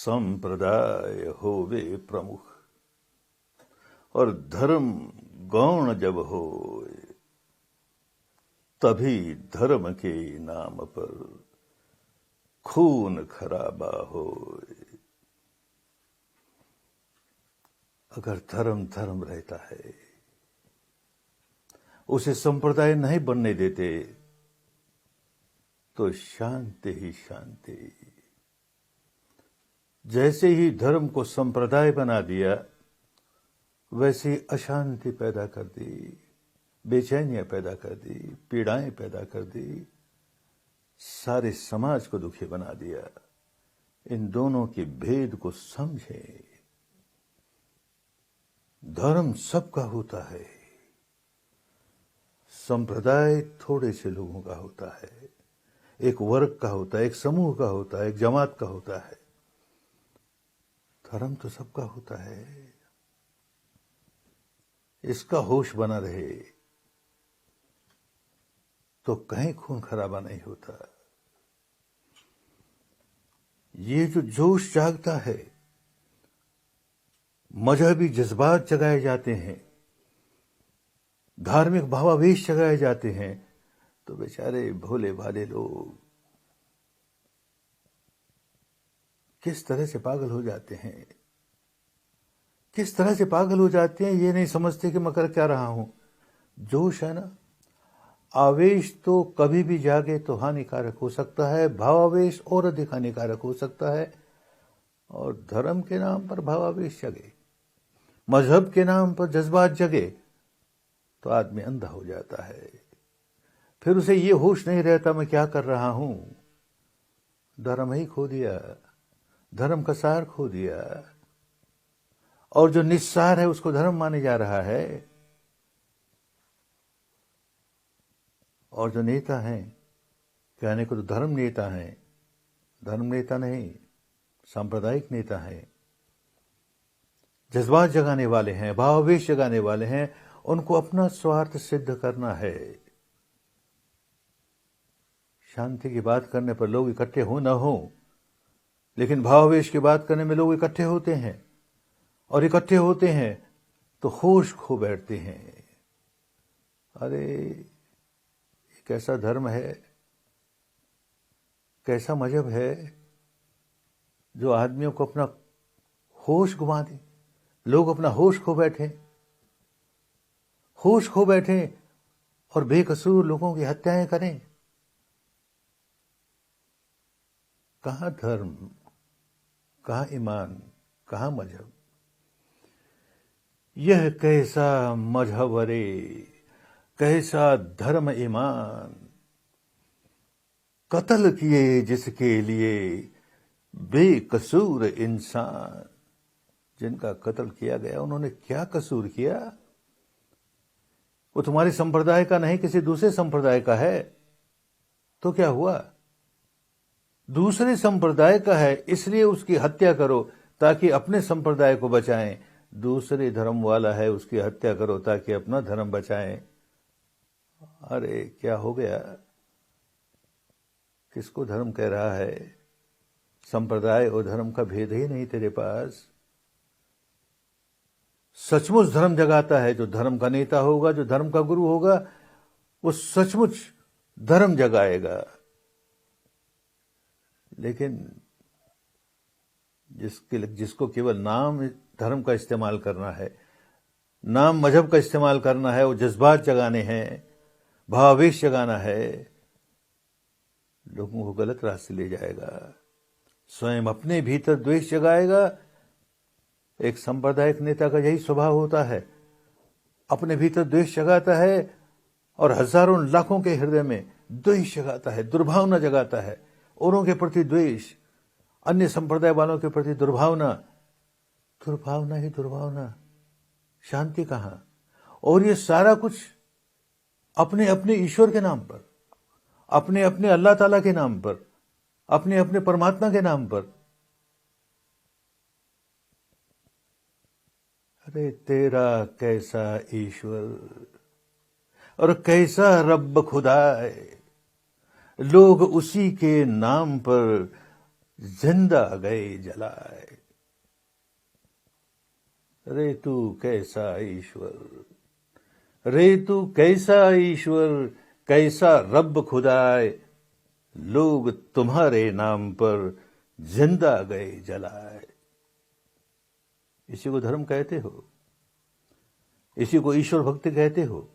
संप्रदाय होवे प्रमुख और धर्म गौण जब हो, तभी धर्म के नाम पर खून खराबा हो। अगर धर्म धर्म रहता है, उसे संप्रदाय नहीं बनने देते, तो शांति ही शांति। जैसे ही धर्म को संप्रदाय बना दिया, वैसे ही अशांति पैदा कर दी, बेचैनियां पैदा कर दी, पीड़ाएं पैदा कर दी, सारे समाज को दुखी बना दिया। इन दोनों के भेद को समझें। धर्म सबका होता है, संप्रदाय थोड़े से लोगों का होता है, एक वर्ग का होता है, एक समूह का होता है, एक जमात का होता है। धर्म तो सबका होता है। इसका होश बना रहे तो कहीं खून खराबा नहीं होता। ये जो जोश जागता है, मजहबी जज्बात जगाए जाते हैं, धार्मिक भावावेश जगाए जाते हैं, तो बेचारे भोले भाले लोग किस तरह से पागल हो जाते हैं, किस तरह से पागल हो जाते हैं, ये नहीं समझते कि मैं कर क्या रहा हूं। जोश है ना, आवेश तो कभी भी जागे तो हानिकारक हो सकता है, भावावेश और अधिक हानिकारक हो सकता है। और धर्म के नाम पर भावावेश जगे, मजहब के नाम पर जज्बात जगे, तो आदमी अंधा हो जाता है। फिर उसे ये होश नहीं रहता मैं क्या कर रहा हूं। धर्म ही खो दिया, धर्म का सार खो दिया। और जो निस्सार है उसको धर्म माने जा रहा है। और जो नेता हैं, कहने को तो धर्म नेता हैं, धर्म नेता नहीं, सांप्रदायिक नेता हैं, जज्बात जगाने वाले हैं, भावावेश जगाने वाले हैं। उनको अपना स्वार्थ सिद्ध करना है। शांति की बात करने पर लोग इकट्ठे हो न हो, लेकिन भावावेश की बात करने में लोग इकट्ठे होते हैं, और इकट्ठे होते हैं तो होश खो बैठते हैं। अरे कैसा धर्म है, कैसा मजहब है जो आदमियों को अपना होश गुमा दे। लोग अपना होश खो बैठे, होश खो बैठे और बेकसूर लोगों की हत्याएं करें। कहां धर्म, कहां ईमान, कहां मजहब। यह कैसा मजहब रे, कैसा धर्म ईमान, कत्ल किए जिसके लिए बेकसूर इंसान। जिनका कत्ल किया गया उन्होंने क्या कसूर किया। वो तुम्हारे संप्रदाय का नहीं, किसी दूसरे संप्रदाय का है, तो क्या हुआ। दूसरे संप्रदाय का है इसलिए उसकी हत्या करो ताकि अपने संप्रदाय को बचाएं। दूसरे धर्म वाला है, उसकी हत्या करो ताकि अपना धर्म बचाएं। अरे क्या हो गया, किसको धर्म कह रहा है। संप्रदाय और धर्म का भेद ही नहीं तेरे पास। सचमुच धर्म जगाता है जो धर्म का नेता होगा, जो धर्म का गुरु होगा, वो सचमुच धर्म जगाएगा। लेकिन जिसको केवल नाम धर्म का इस्तेमाल करना है, नाम मजहब का इस्तेमाल करना है, वो जज्बात जगाने हैं, भावावेश जगाना है, लोगों को गलत रास्ते ले जाएगा, स्वयं अपने भीतर द्वेष जगाएगा। एक सांप्रदायिक नेता का यही स्वभाव होता है, अपने भीतर द्वेष जगाता है और हजारों लाखों के हृदय में द्वेष जगाता है, दुर्भावना जगाता है, औरों के प्रति द्वेष, अन्य संप्रदाय वालों के प्रति दुर्भावना, दुर्भावना ही दुर्भावना, शांति कहां। और ये सारा कुछ अपने अपने ईश्वर के नाम पर, अपने अपने अल्लाह ताला के नाम पर, अपने अपने परमात्मा के नाम पर। अरे तेरा कैसा ईश्वर और कैसा रब खुदा है। लोग उसी के नाम पर जिंदा गए जलाए। रे तू कैसा ईश्वर, रे तू कैसा ईश्वर, कैसा रब खुदाए, लोग तुम्हारे नाम पर जिंदा गए जलाए। इसी को धर्म कहते हो, इसी को ईश्वर भक्ति कहते हो,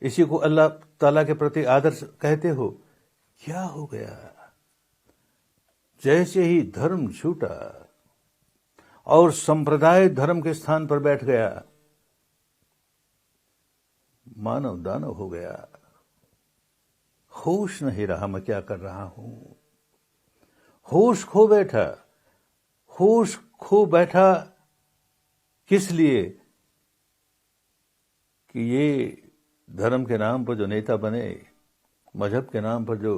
इसी को अल्लाह ताला के प्रति आदर कहते हो। क्या हो गया? जैसे ही धर्म छूटा और संप्रदाय धर्म के स्थान पर बैठ गया, मानव दानव हो गया। होश नहीं रहा मैं क्या कर रहा हूं। होश खो बैठा। होश खो बैठा किस लिए? कि ये धर्म के नाम पर जो नेता बने, मजहब के नाम पर जो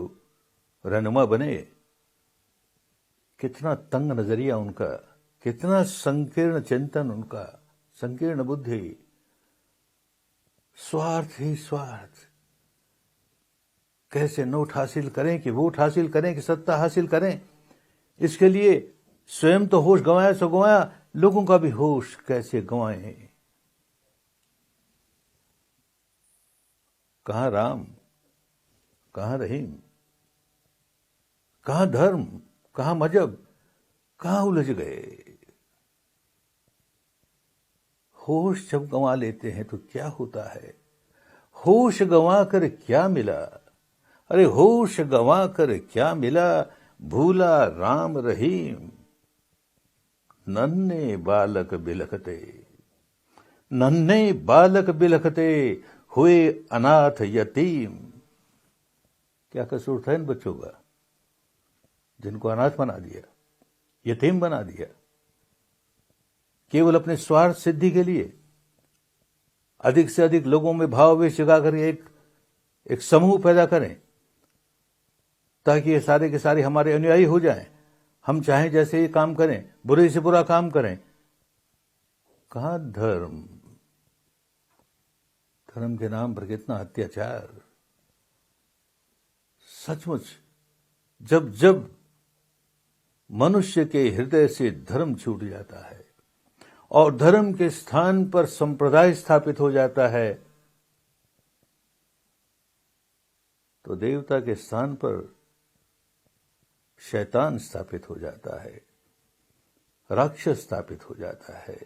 रहनुमा बने, कितना तंग नजरिया उनका, कितना संकीर्ण चिंतन उनका, संकीर्ण बुद्धि, स्वार्थ ही स्वार्थ। कैसे नोट हासिल करें, कि वोट हासिल करें, कि सत्ता हासिल करें, इसके लिए स्वयं तो होश गंवाया सो गंवाया, लोगों का भी होश कैसे गंवाएं। कहां राम, कहां रहीम, कहां धर्म, कहां मजहब, कहां उलझ गए। होश जब गंवा लेते हैं तो क्या होता है? होश गंवा कर क्या मिला? अरे होश गंवा कर क्या मिला, भूला राम रहीम। नन्हे बालक बिलखते, नन्हे बालक बिलखते, हुए अनाथ यतीम। क्या कसूर था इन बच्चों का, जिनको अनाथ बना दिया, यतीम बना दिया, केवल अपने स्वार्थ सिद्धि के लिए। अधिक से अधिक लोगों में भाव वे जगाकर एक समूह पैदा करें, ताकि ये सारे के सारे हमारे अनुयायी हो जाएं, हम चाहें जैसे ये काम करें, बुरे से बुरा काम करें। कहां धर्म? धर्म के नाम पर कितना अत्याचार। सचमुच जब जब मनुष्य के हृदय से धर्म छूट जाता है और धर्म के स्थान पर संप्रदाय स्थापित हो जाता है, तो देवता के स्थान पर शैतान स्थापित हो जाता है, राक्षस स्थापित हो जाता है।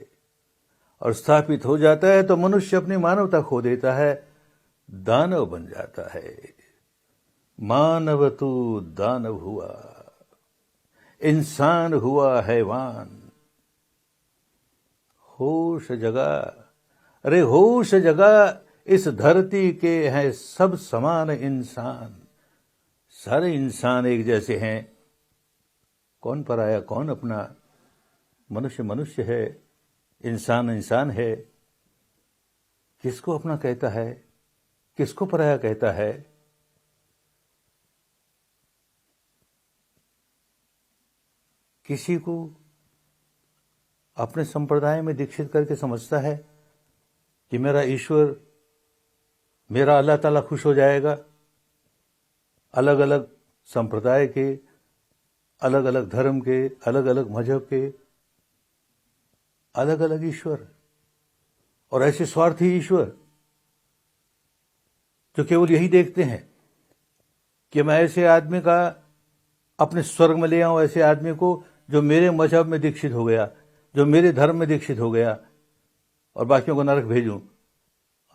और स्थापित हो जाता है तो मनुष्य अपनी मानवता खो देता है, दानव बन जाता है। मानव तू दानव हुआ, इंसान हुआ हैवान। होश जगा, अरे होश जगा, इस धरती के हैं सब समान इंसान। सारे इंसान एक जैसे हैं। कौन पराया, कौन अपना? मनुष्य मनुष्य है, इंसान इंसान है। किसको अपना कहता है, किसको पराया कहता है? किसी को अपने संप्रदाय में दीक्षित करके समझता है कि मेरा ईश्वर, मेरा अल्लाह ताला खुश हो जाएगा। अलग अलग संप्रदाय के, अलग अलग धर्म के, अलग अलग मजहब के अलग अलग ईश्वर, और ऐसे स्वार्थी ईश्वर जो केवल यही देखते हैं कि मैं ऐसे आदमी का अपने स्वर्ग में ले आऊं, ऐसे आदमी को जो मेरे मजहब में दीक्षित हो गया, जो मेरे धर्म में दीक्षित हो गया, और बाकियों को नरक भेजूं।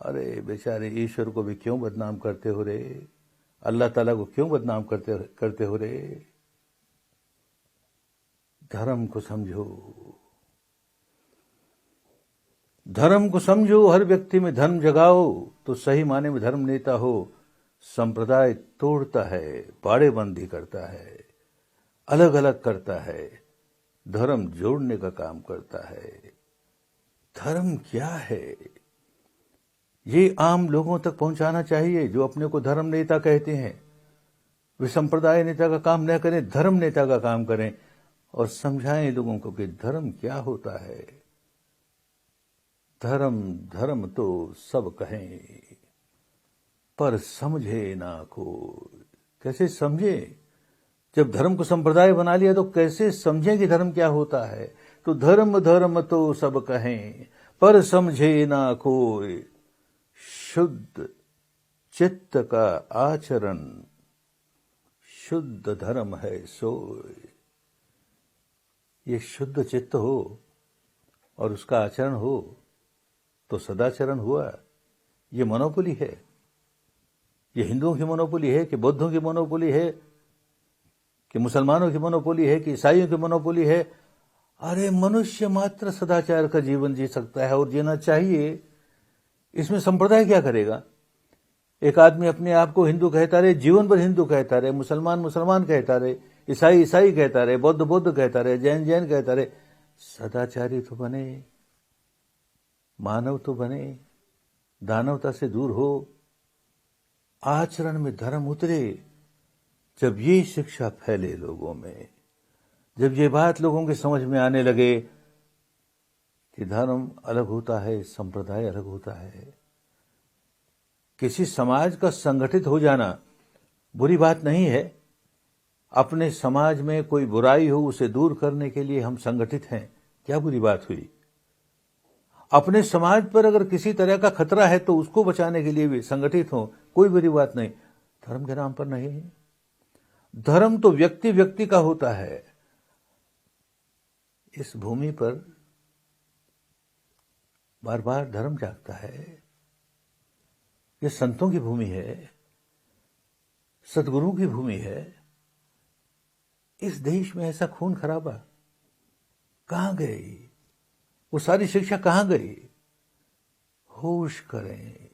अरे बेचारे ईश्वर को भी क्यों बदनाम करते हो रे? अल्लाह ताला को क्यों बदनाम करते हो रे? धर्म को समझो, धर्म को समझो। हर व्यक्ति में धर्म जगाओ तो सही माने में धर्म नेता हो। संप्रदाय तोड़ता है, बाड़ेबंदी करता है, अलग अलग करता है, धर्म जोड़ने का काम करता है। धर्म क्या है, ये आम लोगों तक पहुंचाना चाहिए। जो अपने को धर्म नेता कहते हैं, वे संप्रदाय नेता का काम न करें, धर्म नेता का काम करें और समझाएं लोगों को कि धर्म क्या होता है। धर्म धर्म तो सब कहें, पर समझे ना कोई। कैसे समझे? जब धर्म को संप्रदाय बना लिया तो कैसे समझें कि धर्म क्या होता है। तो धर्म धर्म तो सब कहें, पर समझे ना कोई, शुद्ध चित्त का आचरण, शुद्ध धर्म है सोय। ये शुद्ध चित्त हो और उसका आचरण हो तो सदाचरण हुआ। ये मोनोपोली है। ये हिंदुओं की मोनोपोली है कि बौद्धों की मोनोपोली है कि मुसलमानों की मोनोपोली है कि ईसाइयों की मोनोपोली है? अरे मनुष्य मात्र सदाचार का जीवन जी सकता है और जीना चाहिए। इसमें संप्रदाय क्या करेगा? एक आदमी अपने आप को हिंदू कहता रहे, जीवन भर हिंदू कहता रहे, मुसलमान मुसलमान कहता रहे, ईसाई ईसाई कहता रहे, बौद्ध बौद्ध कहता रहे, जैन जैन कहता रहे। सदाचारी तो बने, मानव तो बने, दानवता से दूर हो, आचरण में धर्म उतरे। जब ये शिक्षा फैले लोगों में, जब ये बात लोगों के समझ में आने लगे कि धर्म अलग होता है, संप्रदाय अलग होता है। किसी समाज का संगठित हो जाना बुरी बात नहीं है। अपने समाज में कोई बुराई हो उसे दूर करने के लिए हम संगठित हैं, क्या बुरी बात हुई? अपने समाज पर अगर किसी तरह का खतरा है तो उसको बचाने के लिए भी संगठित हो, कोई बुरी बात नहीं। धर्म के नाम पर नहीं। धर्म तो व्यक्ति व्यक्ति का होता है। इस भूमि पर बार बार धर्म जागता है। ये संतों की भूमि है, सदगुरु की भूमि है। इस देश में ऐसा खून खराबा कहां गई? वो सारी शिक्षा कहां गई? होश करें।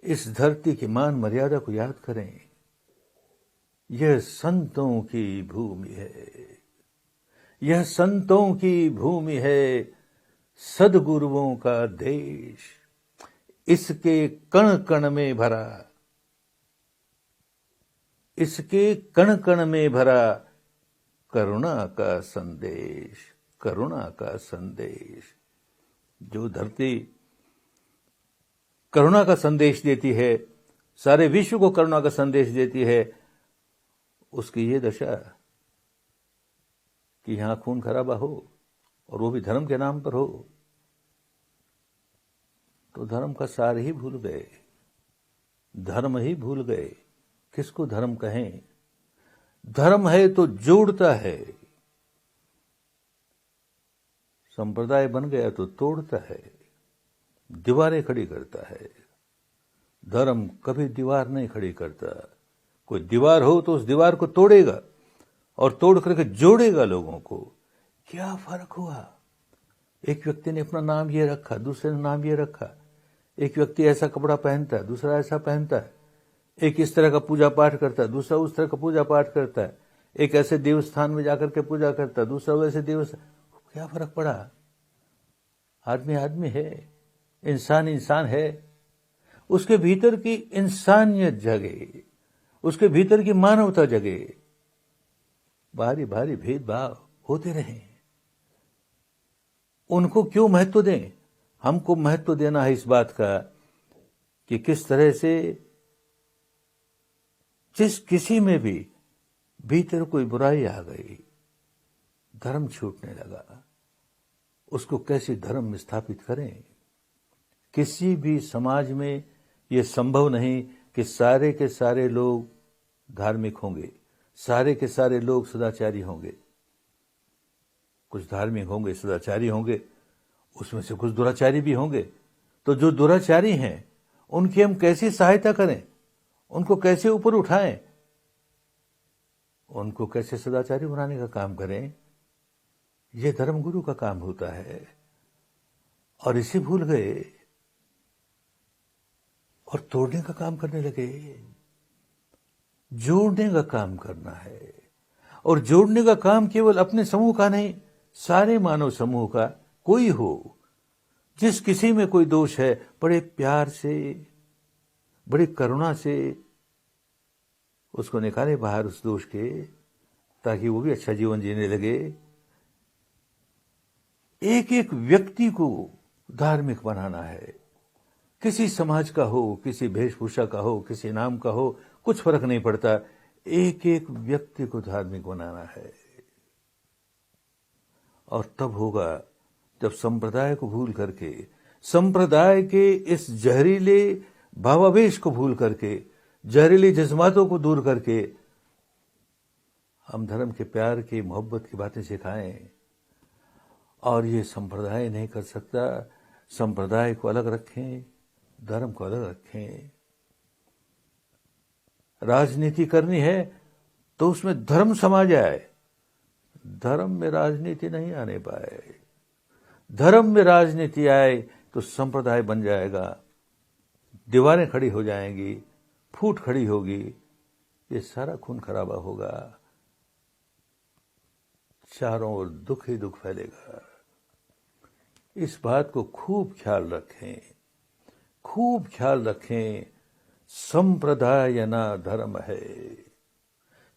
इस धरती की मान मर्यादा को याद करें। यह संतों की भूमि है, यह संतों की भूमि है, सदगुरुओं का देश। इसके कण कण में भरा, इसके कण कण में भरा करुणा का संदेश, करुणा का संदेश। जो धरती करुणा का संदेश देती है, सारे विश्व को करुणा का संदेश देती है, उसकी ये दशा कि यहां खून खराबा हो और वो भी धर्म के नाम पर हो, तो धर्म का सार ही भूल गए, धर्म ही भूल गए। किसको धर्म कहें? धर्म है तो जोड़ता है, संप्रदाय बन गया तो तोड़ता है, दीवारें खड़ी करता है। धर्म कभी दीवार नहीं खड़ी करता। कोई दीवार हो तो उस दीवार को तोड़ेगा और तोड़ करके जोड़ेगा लोगों को। क्या फर्क हुआ? एक व्यक्ति ने अपना नाम ये रखा, दूसरे ने नाम ये रखा। एक व्यक्ति ऐसा कपड़ा पहनता है, दूसरा ऐसा पहनता है। एक इस तरह का पूजा पाठ करता है, दूसरा उस तरह का पूजा पाठ करता है। एक ऐसे देवस्थान में जाकर के पूजा करता है, दूसरा वैसे देवस्थान। क्या फर्क पड़ा? आदमी आदमी है, इंसान इंसान है। उसके भीतर की इंसानियत जगे, उसके भीतर की मानवता जगे। भारी भारी भेदभाव होते रहे, उनको क्यों महत्व दें? हमको महत्व देना है इस बात का कि किस तरह से जिस किसी में भी भीतर कोई बुराई आ गई, धर्म छूटने लगा, उसको कैसे धर्म में स्थापित करें। किसी भी समाज में यह संभव नहीं कि सारे के सारे लोग धार्मिक होंगे, सारे के सारे लोग सदाचारी होंगे। कुछ धार्मिक होंगे, सदाचारी होंगे, उसमें से कुछ दुराचारी भी होंगे। तो जो दुराचारी हैं उनकी हम कैसे सहायता करें, उनको कैसे ऊपर उठाएं, उनको कैसे सदाचारी बनाने का काम करें? यह धर्मगुरु का काम होता है। और इसे भूल गए और तोड़ने का काम करने लगे। जोड़ने का काम करना है, और जोड़ने का काम केवल अपने समूह का नहीं, सारे मानव समूह का। कोई हो, जिस किसी में कोई दोष है, बड़े प्यार से, बड़ी करुणा से उसको निकाले बाहर उस दोष के, ताकि वो भी अच्छा जीवन जीने लगे। एक एक व्यक्ति को धार्मिक बनाना है। किसी समाज का हो, किसी वेशभूषा का हो, किसी नाम का हो, कुछ फर्क नहीं पड़ता। एक एक व्यक्ति को धार्मिक बनाना है। और तब होगा जब संप्रदाय को भूल करके, संप्रदाय के इस जहरीले भावावेश को भूल करके, जहरीले जज्बातों को दूर करके हम धर्म के प्यार की, मोहब्बत की बातें सिखाएं। और ये संप्रदाय नहीं कर सकता। संप्रदाय को अलग रखें, धर्म को अलग रखें। राजनीति करनी है तो उसमें धर्म समा जाए, धर्म में राजनीति नहीं आने पाए। धर्म में राजनीति आए तो संप्रदाय बन जाएगा, दीवारें खड़ी हो जाएंगी, फूट खड़ी होगी, ये सारा खून खराबा होगा, चारों ओर दुख ही दुख फैलेगा। इस बात को खूब ख्याल रखें, खूब ख्याल रखें। संप्रदाय ना धर्म है,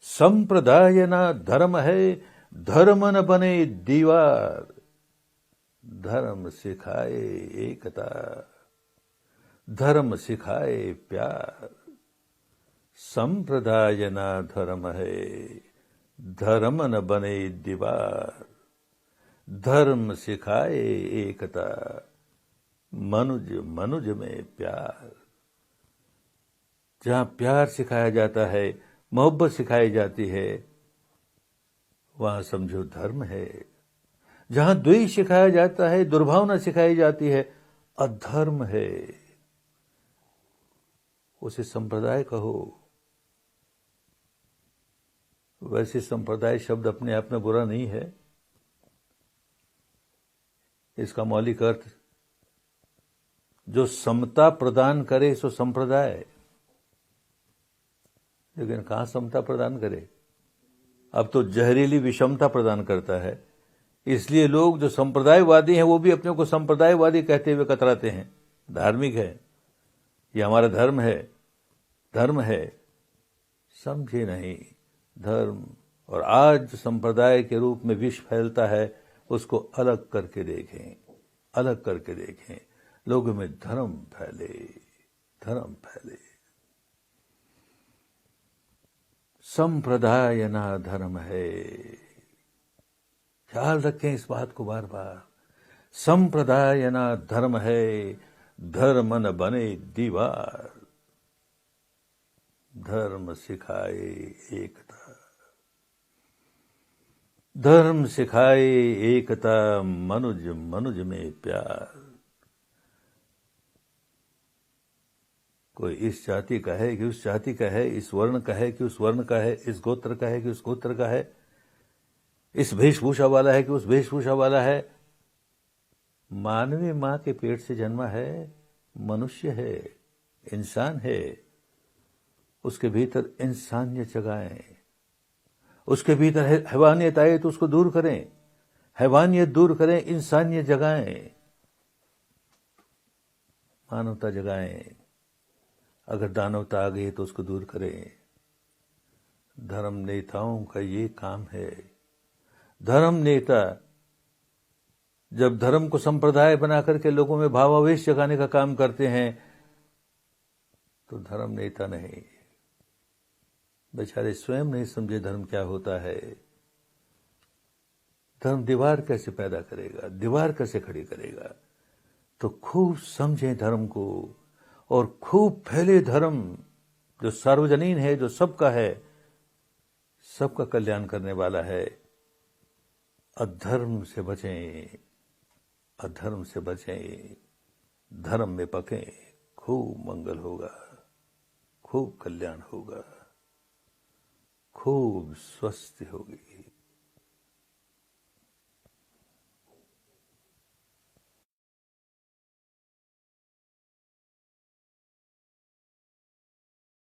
संप्रदाय ना धर्म है, धर्म न बने दीवार, धर्म सिखाए एकता, धर्म सिखाए प्यार। संप्रदाय ना धर्म है, धर्म न बने दीवार, धर्म सिखाए एकता, मनुज मनुज में प्यार। जहां प्यार सिखाया जाता है, मोहब्बत सिखाई जाती है, वहां समझो धर्म है। जहां द्वेष सिखाया जाता है, दुर्भावना सिखाई जाती है, अधर्म है। उसे संप्रदाय कहो। वैसे संप्रदाय शब्द अपने आप में बुरा नहीं है। इसका मौलिक अर्थ जो समता प्रदान करे सो संप्रदाय। लेकिन कहां समता प्रदान करे? अब तो जहरीली विषमता प्रदान करता है। इसलिए लोग जो संप्रदायवादी हैं वो भी अपने को संप्रदायवादी कहते हुए कतराते हैं। धार्मिक है, ये हमारा धर्म है, धर्म है। समझे नहीं धर्म। और आज संप्रदाय के रूप में विष फैलता है, उसको अलग करके देखें, अलग करके देखें। लोगों में धर्म फैले, धर्म फैले। संप्रदाय ना धर्म है। ख्याल रखें इस बात को बार बार। संप्रदाय ना धर्म है, धर्म न बने दीवार, धर्म सिखाए एकता, धर्म सिखाए एकता, मनुज मनुज में प्यार। कोई इस जाति का है कि उस जाति का है, इस वर्ण का है कि उस वर्ण का है, इस गोत्र का है कि उस गोत्र का है, इस वेशभूषा वाला है कि उस वेशभूषा वाला है। मानवीय मां के पेट से जन्मा है, मनुष्य है, इंसान है। उसके भीतर इंसानियत जगाएं। उसके भीतर हैवानियत आए तो उसको दूर करें, हैवानियत दूर करें, इंसानियत जगाएं, मानवता जगाएं। अगर दानवता आ गई तो उसको दूर करें। धर्म नेताओं का ये काम है। धर्म नेता जब धर्म को संप्रदाय बना करके लोगों में भावावेश जगाने का काम करते हैं तो धर्म नेता नहीं, बेचारे स्वयं नहीं समझे धर्म क्या होता है। धर्म दीवार कैसे पैदा करेगा, दीवार कैसे खड़ी करेगा। तो खूब समझें धर्म को और खूब फैले धर्म जो सार्वजनीन है, जो सबका है, सबका कल्याण करने वाला है। अधर्म से बचें, अधर्म से बचें, धर्म में पकें। खूब मंगल होगा, खूब कल्याण होगा, खूब स्वस्थ होगी।